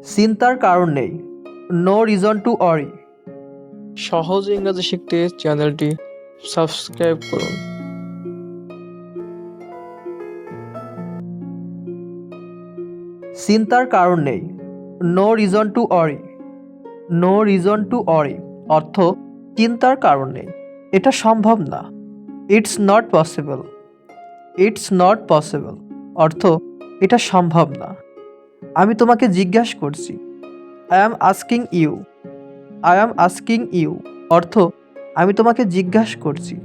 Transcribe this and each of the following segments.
চিন্তার কারণ নেই, নো রিজন টু ওয়ারি। সহজ ইংরেজি শিখতে চ্যানেলটি সাবস্ক্রাইব করুন। চিন্তার কারণ নেই, no reason to worry. No reason to worry অর্থ চিন্তার কারণ নেই, এটা সম্ভব না। It's not possible. It's not possible অর্থ এটা সম্ভব না। আমি তোমাকে জিজ্ঞাসা করছি, I am asking you. I am asking you অর্থ আমি তোমাকে জিজ্ঞাসা করছি।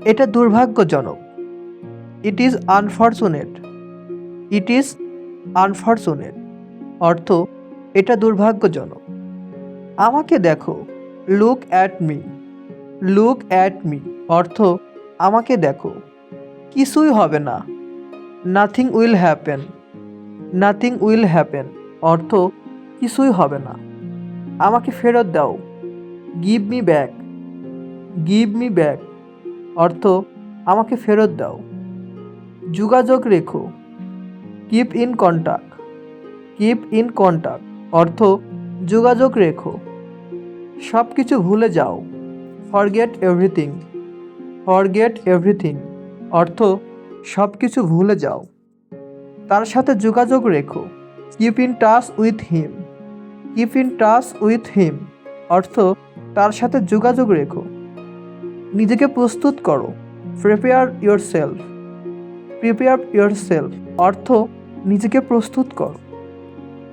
এটা দুর্ভাগ্যজনক। It is unfortunate. It is unfortunate অর্থ এটা দুর্ভাগ্যজনক। আমাকে দেখো, look at me. Look at me অর্থ আমাকে দেখো। কিছুই হবে না। Nothing will happen. Nothing will happen অর্থ কিছুই হবে না। আমাকে ফেরত দাও। Give me back. Give me back অর্থ আমাকে ফেরত দাও। যোগাযোগ রেখো। Keep in contact. Keep in contact অর্থ যোগাযোগ রেখো। সব কিছু ভুলে যাও। Forget everything. ফরগেট এভরিথিং অর্থ সব কিছু ভুলে যাও। তার সাথে যোগাযোগ রেখো। Keep in touch with him. Keep in touch with him অর্থ তার সাথে যোগাযোগ রেখো। নিজেকে প্রস্তুত করো। Prepare your self. Prepare your self অর্থ নিজেকে প্রস্তুত করো।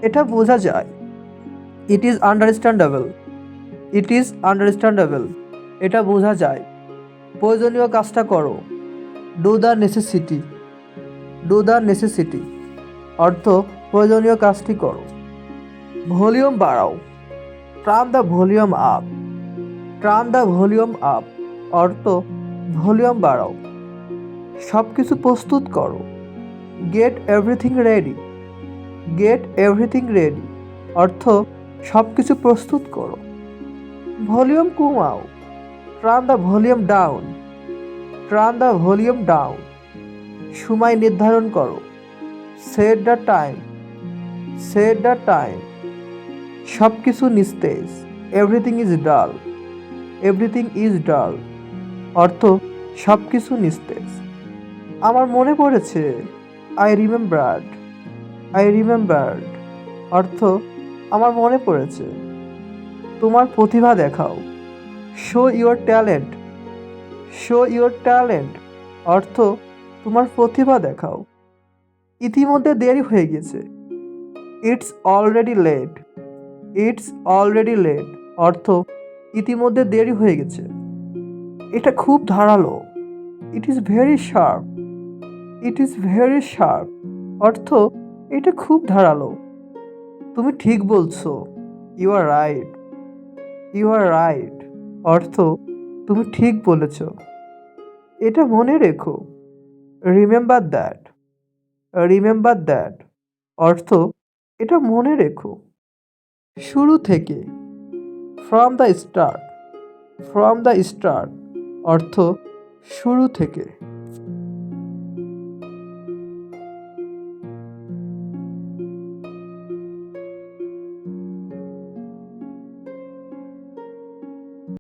এটা বোঝা যায়। It is understandable. It is understandable এটা বোঝা যায়। প্রয়োজনীয় কাজটা করো। Do the necessity. Do the necessity অর্থ প্রয়োজনীয় কাজটি করো। ভলিউম বাড়াও। Turn the volume up. Turn the volume up অর্থ ভলিউম বাড়াও। সব কিছু প্রস্তুত করো। Get everything ready. Get everything ready অর্থ সব কিছু প্রস্তুত করো। ভলিউম কমাও। Turn the volume down. Turn the volume down সময় নির্ধারণ করো। Set the time. Set the time সব কিছু নিস্তেজ। Everything is dull. Everything is dull অর্থ সব কিছু নিস্তেজ। আমার মনে পড়েছে। I remembered. আই রিমেম্বার্ড অর্থ আমার মনে পড়েছে। তোমার প্রতিভা দেখাও। Show your talent. Show your talent অর্থ তোমার প্রতিভা দেখাও। ইতিমধ্যে দেরি হয়ে গেছে। It's already late. It's already late অর্থ ইতিমধ্যে দেরি হয়ে গেছে। এটা খুব ধারালো। It is very sharp. It is very sharp অর্থ এটা খুব ধারালো। তুমি ঠিক বলছো। You are right. You are right অর্থ তুমি ঠিক বলেছ। এটা মনে রেখো। Remember that. রিমেম্বার দ্যাট অর্থ এটা মনে রেখো। শুরু থেকে। From the start. From the start অর্থ শুরু থেকে।